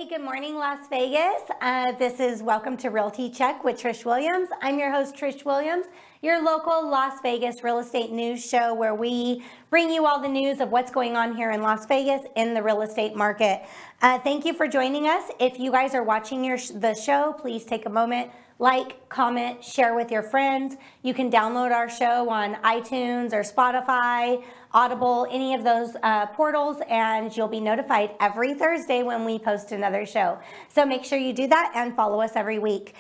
Hey, good morning, Las Vegas. This is Welcome to Realty Check with Trish Williams. I'm your host, Trish Williams, your local Las Vegas real estate news show where we bring you all the news of what's going on here in Las Vegas in the real estate market. Thank you for joining us. If you guys are watching the show, please take a moment, like, comment, share with your friends. You can download our show on iTunes or Spotify, Audible, any of those portals, and you'll be notified every Thursday when we post another show. So make sure you do that and follow us every week.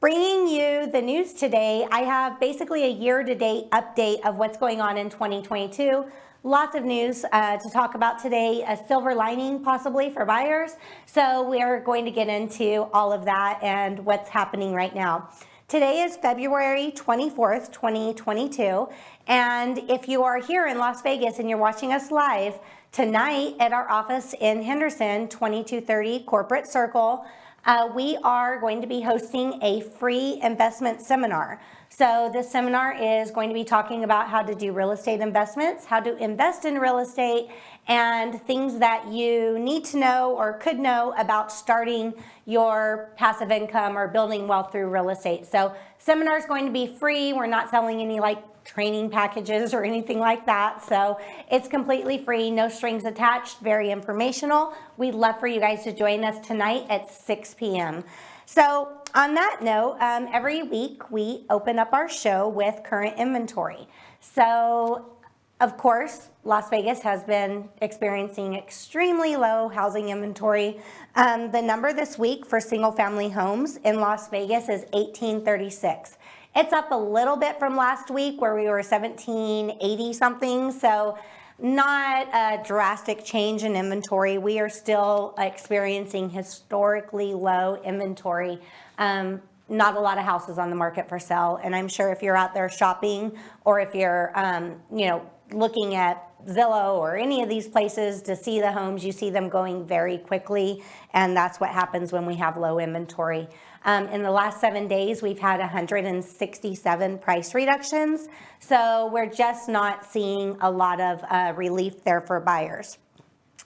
Bringing you the news today, I have basically a year-to-date update of what's going on in 2022. Lots of news to talk about today, a silver lining possibly for buyers. So we are going to get into all of that and what's happening right now. Today is February 24th, 2022. And if you are here in Las Vegas and you're watching us live, tonight at our office in Henderson, 2230 Corporate Circle, we are going to be hosting a free investment seminar. So this seminar is going to be talking about how to do real estate investments, how to invest in real estate, and things that you need to know or could know about starting your passive income or building wealth through real estate. So seminar is going to be free. We're not selling any training packages or anything like that. So it's completely free, no strings attached, very informational. We'd love for you guys to join us tonight at 6 p.m. So on that note, every week we open up our show with current inventory. So of course, Las Vegas has been experiencing extremely low housing inventory. The number this week for single family homes in Las Vegas is 1836. It's up a little bit from last week where we were 1780 something. So not a drastic change in inventory. We are still experiencing historically low inventory. Not a lot of houses on the market for sale. And I'm sure if you're out there shopping or if you're, looking at Zillow or any of these places to see the homes, you see them going very quickly. And that's what happens when we have low inventory. In the last 7 days, we've had 167 price reductions. So we're just not seeing a lot of relief there for buyers.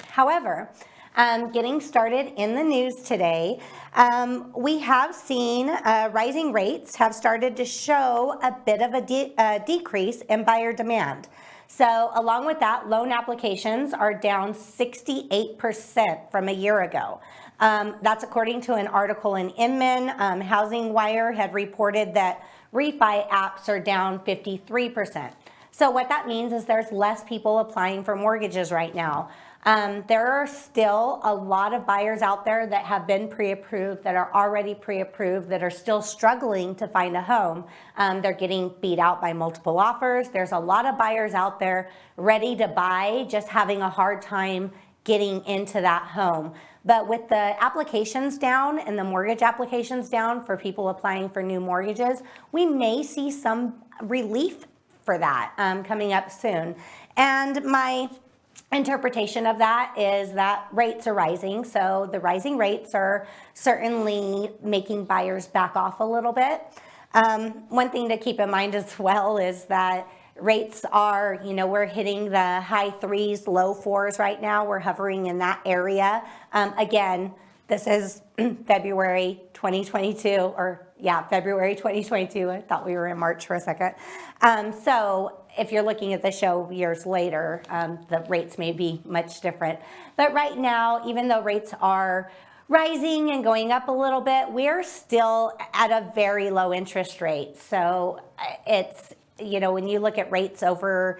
However, getting started in the news today, we have seen rising rates have started to show a bit of a decrease in buyer demand. So along with that, loan applications are down 68% from a year ago. That's according to an article in Inman. Housing Wire had reported that refi apps are down 53%. So what that means is there's less people applying for mortgages right now. There are still a lot of buyers out there that have been pre-approved, that are already pre-approved, that are still struggling to find a home. They're getting beat out by multiple offers. There's a lot of buyers out there ready to buy, just having a hard time getting into that home. But with the applications down and the mortgage applications down for people applying for new mortgages, we may see some relief for that coming up soon. And my interpretation of that is that rates are rising. So the rising rates are certainly making buyers back off a little bit. One thing to keep in mind as well is that rates are, we're hitting the high threes, low fours right now. We're hovering in that area. Again, this is February 2022, February 2022. I thought we were in March for a second. So if you're looking at the show years later, the rates may be much different. But right now, even though rates are rising and going up a little bit, we're still at a very low interest rate. So it's, when you look at rates over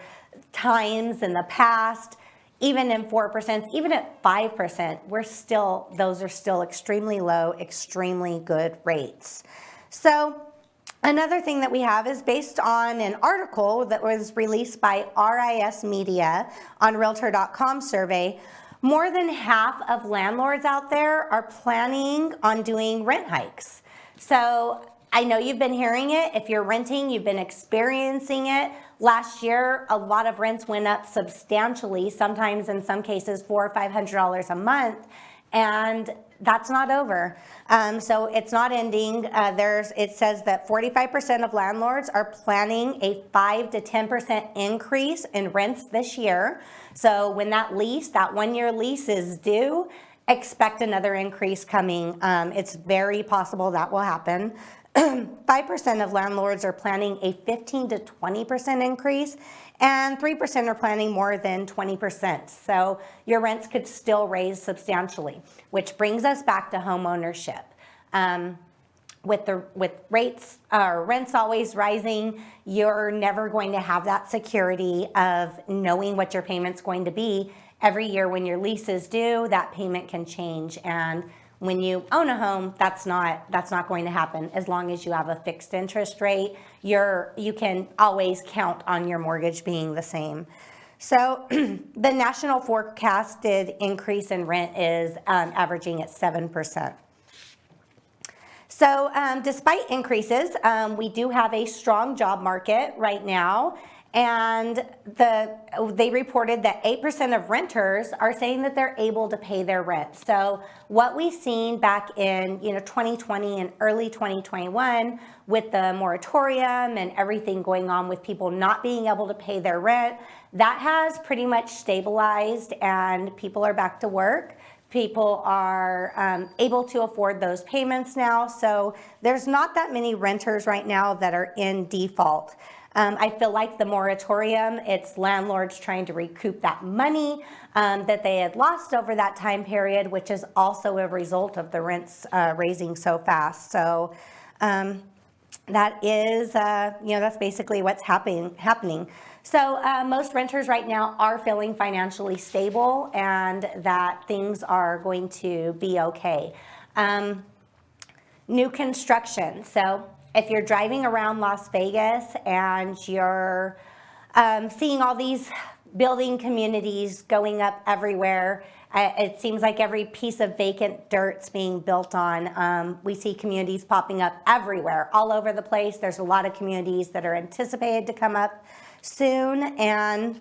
times in the past, even in 4%, even at 5%, those are still extremely low, extremely good rates. So another thing that we have is based on an article that was released by RIS Media on Realtor.com survey. More than half of landlords out there are planning on doing rent hikes. So I know you've been hearing it. If you're renting, you've been experiencing it. Last year, a lot of rents went up substantially, sometimes in some cases $400 or $500 a month, and that's not over. So it's not ending. It says that 45% of landlords are planning a 5 to 10% increase in rents this year. So when that 1-year lease is due, expect another increase coming. It's very possible that will happen. 5% of landlords are planning a 15 to 20% increase, and 3% are planning more than 20%. So your rents could still raise substantially, which brings us back to home ownership. With rates rents always rising, you're never going to have that security of knowing what your payment's going to be. Every year when your lease is due, that payment can change, and when you own a home, that's not going to happen. As long as you have a fixed interest rate, you can always count on your mortgage being the same. So the national forecasted increase in rent is averaging at 7%. So despite increases, we do have a strong job market right now. And they reported that 8% of renters are saying that they're able to pay their rent. So what we've seen back in 2020 and early 2021 with the moratorium and everything going on with people not being able to pay their rent, that has pretty much stabilized and people are back to work. People are able to afford those payments now. So there's not that many renters right now that are in default. I feel like the moratorium, it's landlords trying to recoup that money that they had lost over that time period, which is also a result of the rents raising so fast. So that is, that's basically what's happening. So most renters right now are feeling financially stable and that things are going to be okay. New construction. So if you're driving around Las Vegas and you're seeing all these building communities going up everywhere, it seems like every piece of vacant dirt's being built on. We see communities popping up everywhere, all over the place. There's a lot of communities that are anticipated to come up soon. And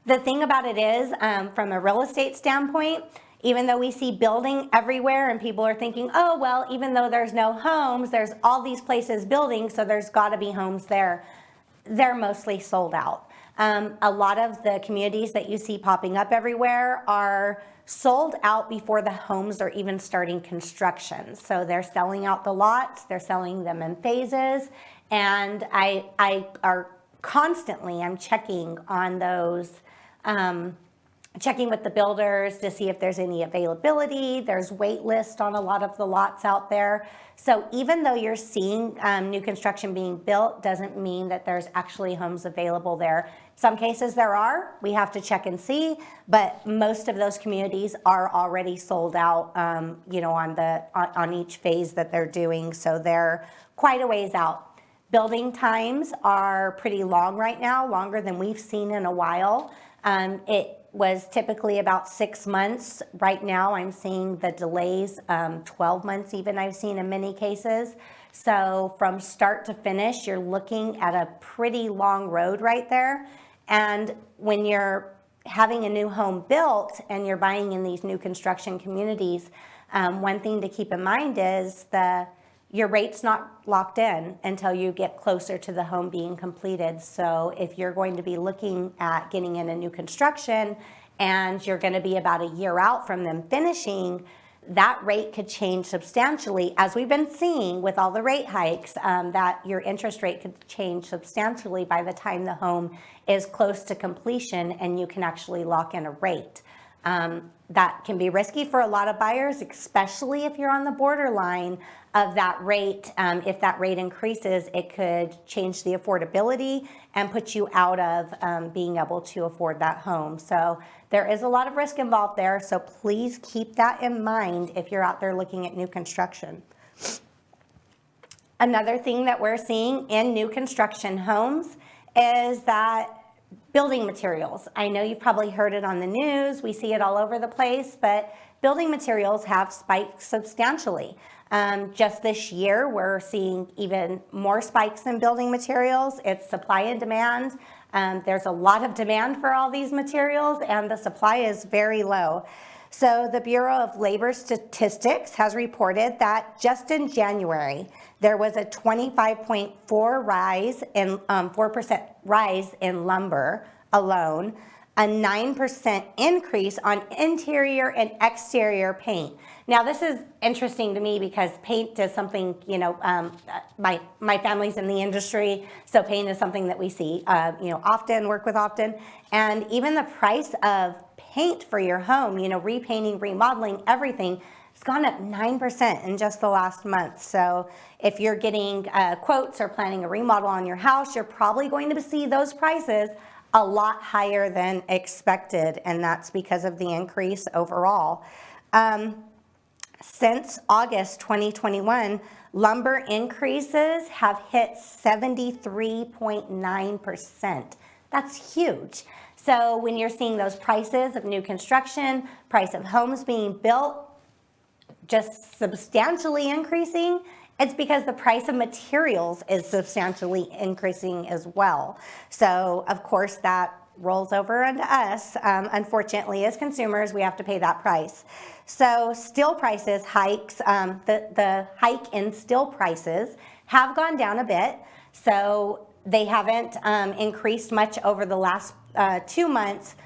the thing about it is, from a real estate standpoint, even though we see building everywhere and people are thinking, oh, well, even though there's no homes, there's all these places building, so there's got to be homes there. They're mostly sold out. A lot of the communities that you see popping up everywhere are sold out before the homes are even starting construction. So they're selling out the lots, they're selling them in phases, and I'm checking on those, checking with the builders to see if there's any availability. There's wait list on a lot of the lots out there. So even though you're seeing new construction being built, doesn't mean that there's actually homes available there. Some cases there are, we have to check and see, but most of those communities are already sold out, on each phase that they're doing. So they're quite a ways out. Building times are pretty long right now, longer than we've seen in a while. It was typically about 6 months. Right now I'm seeing the delays 12 months even I've seen in many cases. So from start to finish, you're looking at a pretty long road right there. And when you're having a new home built and you're buying in these new construction communities, one thing to keep in mind is your rate's not locked in until you get closer to the home being completed. So if you're going to be looking at getting in a new construction and you're going to be about a year out from them finishing, that rate could change substantially, as we've been seeing with all the rate hikes, that your interest rate could change substantially by the time the home is close to completion and you can actually lock in a rate. That can be risky for a lot of buyers, especially if you're on the borderline of that rate. If that rate increases, it could change the affordability and put you out of being able to afford that home. So there is a lot of risk involved there. So please keep that in mind if you're out there looking at new construction. Another thing that we're seeing in new construction homes is that building materials. I know you've probably heard it on the news. We see it all over the place, but building materials have spiked substantially. Just this year, we're seeing even more spikes in building materials. It's supply and demand. There's a lot of demand for all these materials, and the supply is very low. So the Bureau of Labor Statistics has reported that just in January, there was a 25.4% rise in lumber alone. a 9% increase on interior and exterior paint. Now, this is interesting to me because paint is something, my family's in the industry, so paint is something that we see, often, work with often. And even the price of paint for your home, repainting, remodeling, everything, it's gone up 9% in just the last month. So if you're getting quotes or planning a remodel on your house, you're probably going to see those prices a lot higher than expected, and that's because of the increase overall. Since August 2021, lumber increases have hit 73.9%. That's huge. So when you're seeing those prices of new construction, price of homes being built, just substantially increasing, it's because the price of materials is substantially increasing as well. So of course that rolls over onto us. Unfortunately, as consumers, we have to pay that price. So steel prices hikes, the hike in steel prices have gone down a bit. So they haven't increased much over the last 2 months,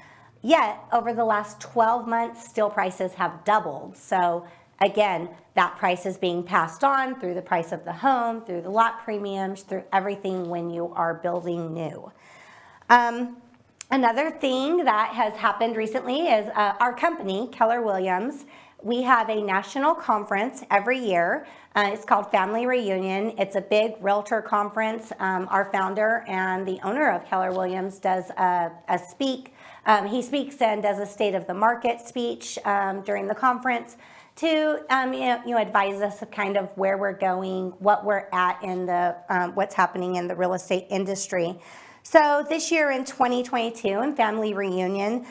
yet over the last 12 months, steel prices have doubled. So again, that price is being passed on through the price of the home, through the lot premiums, through everything when you are building new. Another thing that has happened recently is our company, Keller Williams, we have a national conference every year. It's called Family Reunion. It's a big realtor conference. Our founder and the owner of Keller Williams does he speaks and does a state of the market speech during the conference to advise us of kind of where we're going, what we're at in the what's happening in the real estate industry. So this year in 2022 in Family Reunion,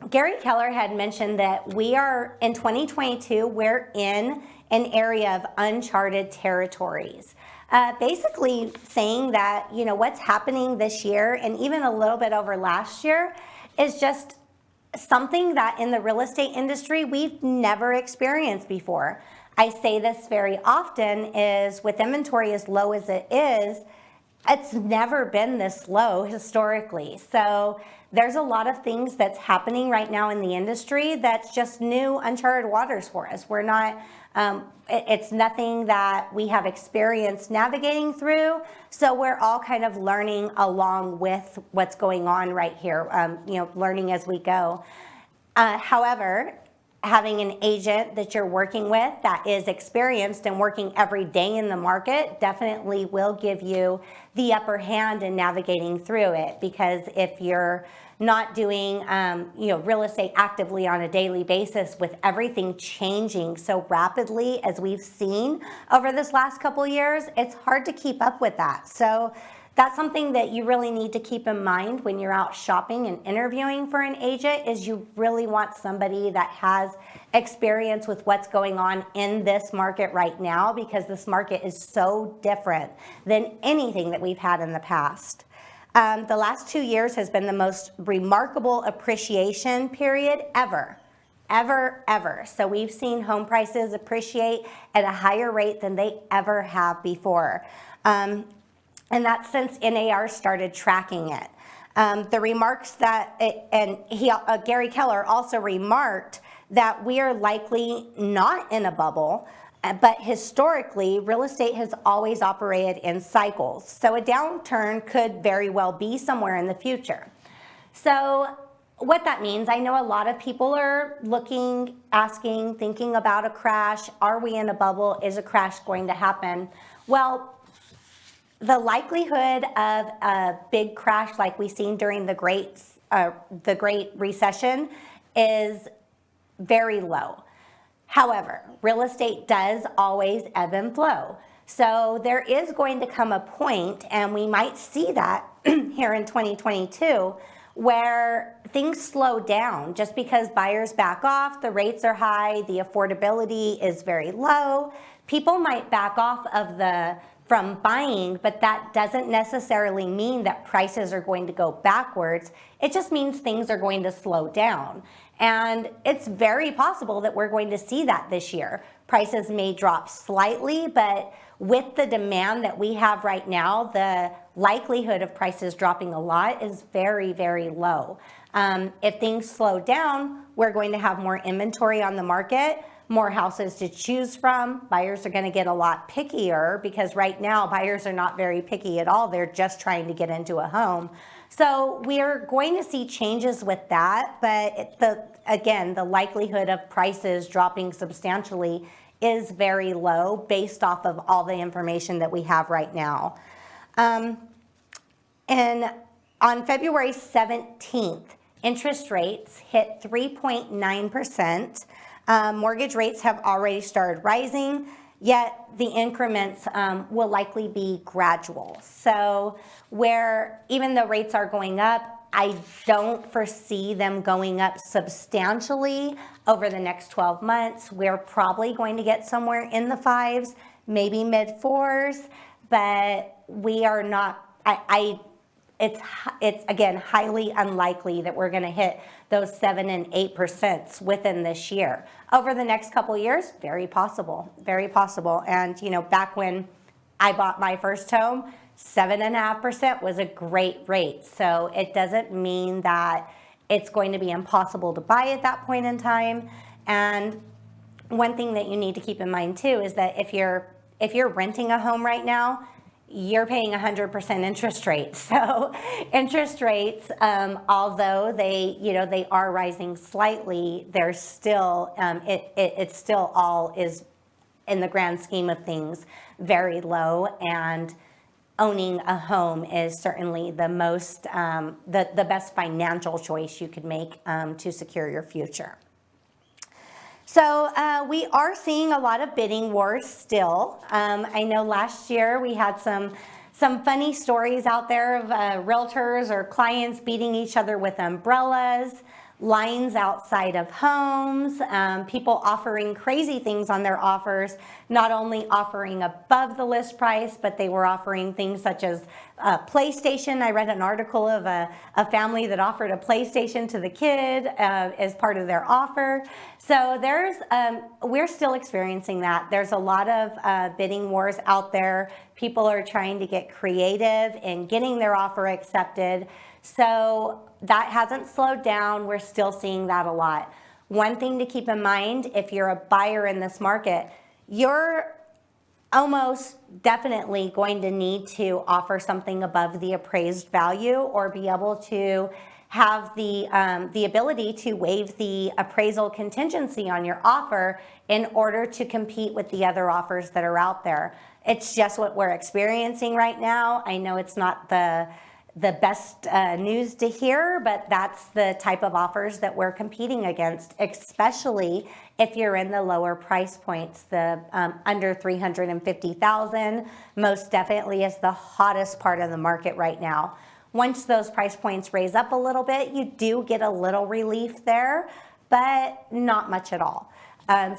Gary Keller had mentioned that we are in 2022, we're in an area of uncharted territories. Basically saying that, what's happening this year and even a little bit over last year is just something that in the real estate industry we've never experienced before. I say this very often is with inventory as low as it is, it's never been this low historically. So there's a lot of things that's happening right now in the industry that's just new, uncharted waters for us. We're not, it's nothing that we have experienced navigating through. So we're all kind of learning along with what's going on right here, learning as we go. However, having an agent that you're working with that is experienced and working every day in the market definitely will give you the upper hand in navigating through it. Because if you're not doing real estate actively on a daily basis with everything changing so rapidly as we've seen over this last couple of years, it's hard to keep up with that. So that's something that you really need to keep in mind when you're out shopping and interviewing for an agent, is you really want somebody that has experience with what's going on in this market right now, because this market is so different than anything that we've had in the past. The last 2 years has been the most remarkable appreciation period ever. So we've seen home prices appreciate at a higher rate than they ever have before. And that's since NAR started tracking it. The remarks that, Gary Keller also remarked that we are likely not in a bubble, but historically, real estate has always operated in cycles. So a downturn could very well be somewhere in the future. So what that means, I know a lot of people are looking, asking, thinking about a crash. Are we in a bubble? Is a crash going to happen? Well, the likelihood of a big crash like we've seen during the Great Recession is very low. However, real estate does always ebb and flow. So there is going to come a point, and we might see that here in 2022, where things slow down just because buyers back off, the rates are high, the affordability is very low. People might back off of the from buying, but that doesn't necessarily mean that prices are going to go backwards. It just means things are going to slow down. And it's very possible that we're going to see that this year. Prices may drop slightly, but with the demand that we have right now, the likelihood of prices dropping a lot is very, very low. If things slow down, we're going to have more inventory on the market, more houses to choose from. Buyers are going to get a lot pickier because right now buyers are not very picky at all. They're just trying to get into a home. So we are going to see changes with that, but again, the likelihood of prices dropping substantially is very low based off of all the information that we have right now. And on February 17th, interest rates hit 3.9%. Mortgage rates have already started rising, yet the increments will likely be gradual. So where even though rates are going up, I don't foresee them going up substantially over the next 12 months. We're probably going to get somewhere in the 5s, maybe mid 4s, but we are not, it's again, highly unlikely that we're gonna hit those 7 and 8% within this year. Over the next couple of years, very possible, very possible. And you know, back when I bought my first home, 7.5% was a great rate. So it doesn't mean that it's going to be impossible to buy at that point in time. And one thing that you need to keep in mind too is that if you're renting a home right now, you're paying 100% interest rate. So interest rates, although they are rising slightly, they're still it still all is, in the grand scheme of things, very low. And owning a home is certainly the most the best financial choice you could make to secure your future. So we are seeing a lot of bidding wars still. I know last year we had some funny stories out there of realtors or clients beating each other with umbrellas, lines outside of homes, people offering crazy things on their offers, not only offering above the list price, but they were offering things such as a PlayStation. I read an article of a family that offered a PlayStation to the kid as part of their offer. So we're still experiencing that. There's a lot of bidding wars out there. People are trying to get creative in getting their offer accepted. So that hasn't slowed down. We're still seeing that a lot. One thing to keep in mind, if you're a buyer in this market, you're almost definitely going to need to offer something above the appraised value or be able to have the ability to waive the appraisal contingency on your offer in order to compete with the other offers that are out there. It's just what we're experiencing right now. I know it's not the best news to hear, but that's the type of offers that we're competing against, especially if you're in the lower price points. The under $350,000 most definitely is the hottest part of the market right now. Once those price points raise up a little bit, you do get a little relief there, but not much at all.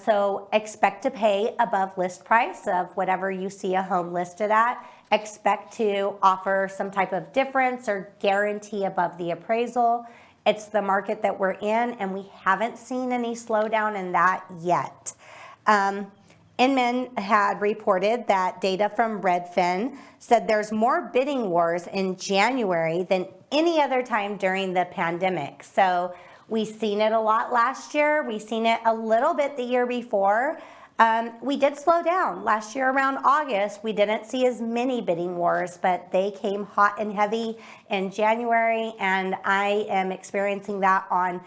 So expect to pay above list price of whatever you see a home listed at. Expect to offer some type of difference or guarantee above the appraisal. It's the market that we're in, and we haven't seen any slowdown in that yet. Inman had reported that data from Redfin said there's more bidding wars in January than any other time during the pandemic. So we've seen it a lot last year. We've seen it a little bit the year before. We did slow down. Last year around August, we didn't see as many bidding wars, but they came hot and heavy in January, and I am experiencing that on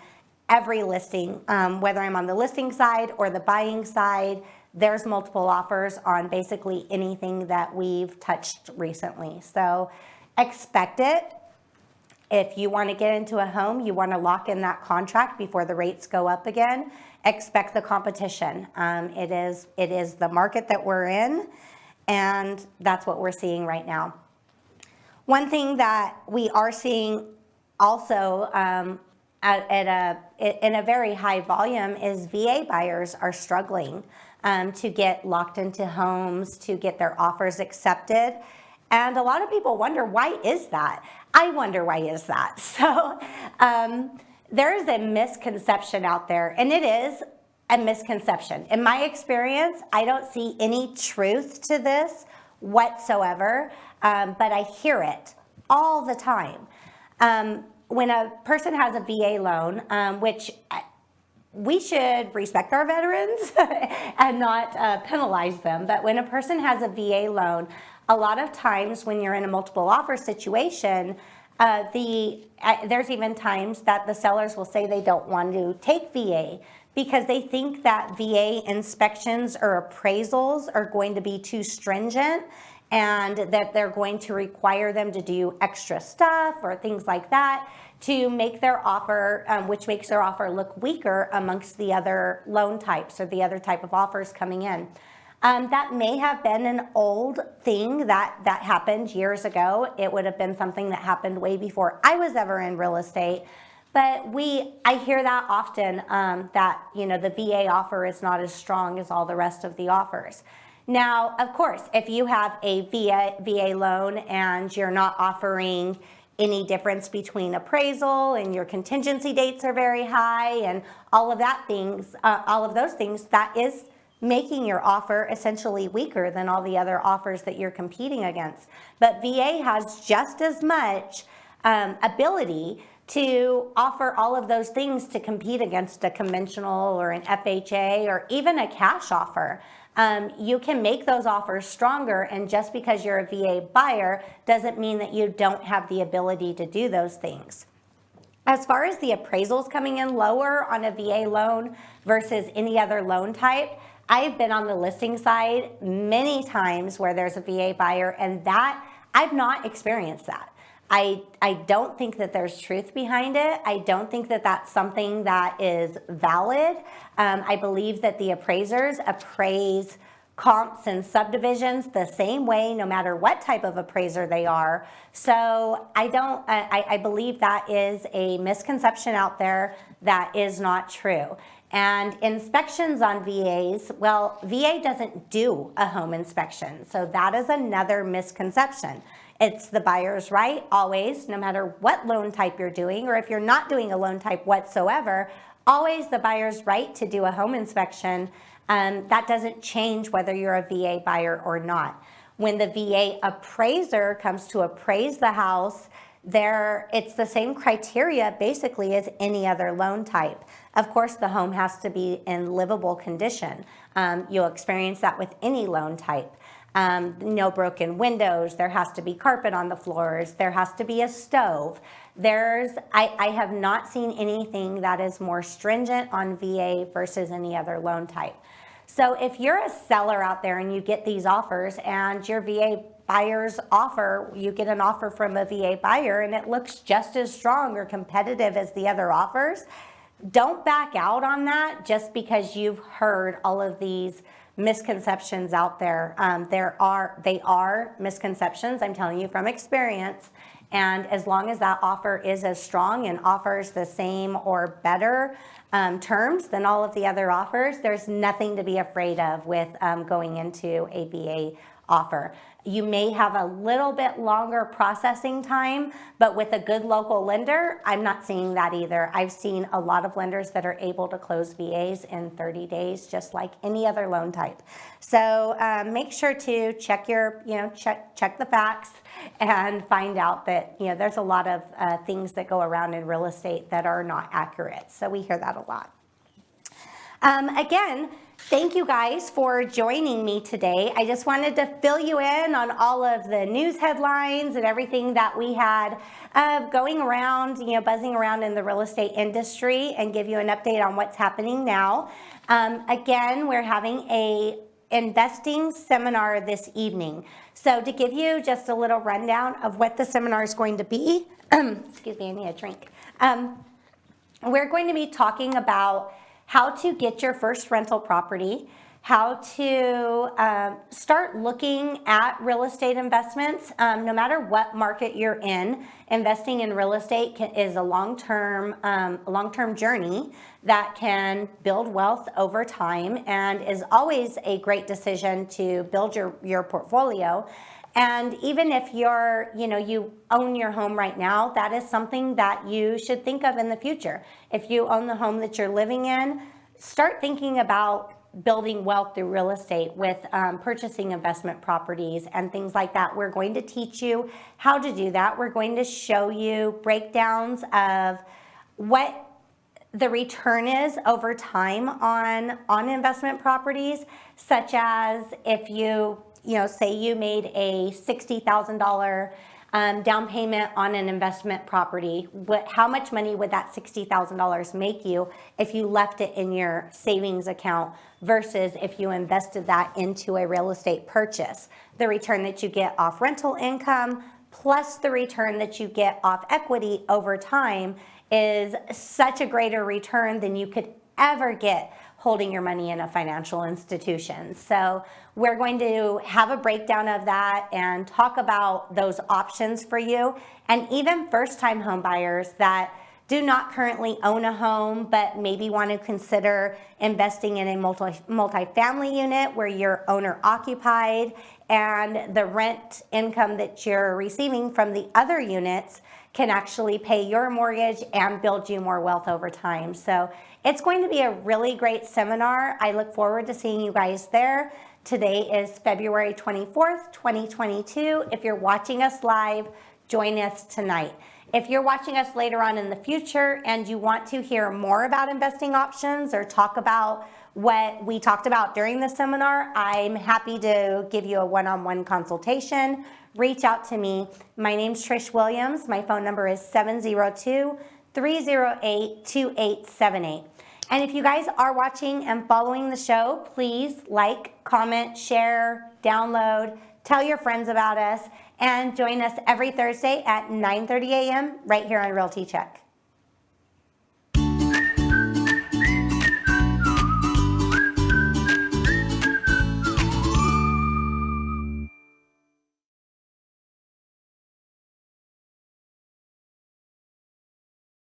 every listing, whether I'm on the listing side or the buying side. There's multiple offers on basically anything that we've touched recently. So expect it. If you want to get into a home, you want to lock in that contract before the rates go up again, expect the competition. It is the market that we're in, and that's what we're seeing right now. One thing that we are seeing also in a very high volume is VA buyers are struggling. to get locked into homes, to get their offers accepted. And a lot of people wonder, why is that? I wonder why is that. So there is a misconception out there, and it is a misconception. In my experience, I don't see any truth to this whatsoever, but I hear it all the time. When a person has a VA loan, which we should respect our veterans and not penalize them, but when a person has a VA loan, a lot of times when you're in a multiple offer situation, there's even times that the sellers will say they don't want to take VA because they think that VA inspections or appraisals are going to be too stringent and that they're going to require them to do extra stuff or things like that to make their offer, which makes their offer look weaker amongst the other loan types or the other type of offers coming in. That may have been an old thing that happened years ago. It would have been something that happened way before I was ever in real estate. But I hear that often, that the VA offer is not as strong as all the rest of the offers. Now, of course, if you have a VA loan and you're not offering any difference between appraisal and your contingency dates are very high and all of those things, that is making your offer essentially weaker than all the other offers that you're competing against. But VA has just as much ability to offer all of those things to compete against a conventional or an FHA or even a cash offer. You can make those offers stronger, and just because you're a VA buyer doesn't mean that you don't have the ability to do those things. As far as the appraisals coming in lower on a VA loan versus any other loan type, I've been on the listing side many times where there's a VA buyer, and that I've not experienced that. I don't think that there's truth behind it. I don't think that that's something that is valid. I believe that the appraisers appraise comps and subdivisions the same way, no matter what type of appraiser they are. So I believe that is a misconception out there that is not true. And inspections on VAs, well, VA doesn't do a home inspection. So that is another misconception. It's the buyer's right always, no matter what loan type you're doing, or if you're not doing a loan type whatsoever, always the buyer's right to do a home inspection. That doesn't change whether you're a VA buyer or not. When the VA appraiser comes to appraise the house, it's the same criteria basically as any other loan type. Of course, the home has to be in livable condition. You'll experience that with any loan type. No broken windows, there has to be carpet on the floors, there has to be a stove. I have not seen anything that is more stringent on VA versus any other loan type. So if you're a seller out there and you get these offers and your VA buyer's offer, you get an offer from a VA buyer and it looks just as strong or competitive as the other offers, don't back out on that just because you've heard all of these misconceptions out there. They are misconceptions, I'm telling you from experience. And as long as that offer is as strong and offers the same or better terms than all of the other offers, there's nothing to be afraid of with going into a VA offer. You may have a little bit longer processing time, but with a good local lender, I'm not seeing that either. I've seen a lot of lenders that are able to close VAs in 30 days, just like any other loan type. So make sure to check check the facts and find out that there's a lot of things that go around in real estate that are not accurate. So we hear that a lot. Again, thank you guys for joining me today. I just wanted to fill you in on all of the news headlines and everything that we had going around, buzzing around in the real estate industry, and give you an update on what's happening now. Again, we're having a investing seminar this evening. So to give you just a little rundown of what the seminar is going to be, excuse me, I need a drink. We're going to be talking about how to get your first rental property, how to start looking at real estate investments. No matter what market you're in, investing in real estate is a long-term journey that can build wealth over time, and is always a great decision to build your portfolio. And even if you own your home right now, that is something that you should think of in the future. If you own the home that you're living in, start thinking about building wealth through real estate with purchasing investment properties and things like that. We're going to teach you how to do that. We're going to show you breakdowns of what the return is over time on investment properties, such as if say you made a $60,000 down payment on an investment property, how much money would that $60,000 make you if you left it in your savings account versus if you invested that into a real estate purchase? The return that you get off rental income plus the return that you get off equity over time is such a greater return than you could ever get holding your money in a financial institution. So we're going to have a breakdown of that and talk about those options for you. And even first-time home buyers that do not currently own a home but maybe want to consider investing in a multi-family unit where you're owner occupied and the rent income that you're receiving from the other units can actually pay your mortgage and build you more wealth over time. So it's going to be a really great seminar. I look forward to seeing you guys there. Today is February 24th, 2022. If you're watching us live, join us tonight. If you're watching us later on in the future and you want to hear more about investing options or talk about what we talked about during the seminar, I'm happy to give you a one-on-one consultation. Reach out to me. My name's Trish Williams. My phone number is 702-308-2878. And if you guys are watching and following the show, please like, comment, share, download, tell your friends about us, and join us every Thursday at 9:30 a.m. right here on Realty Check.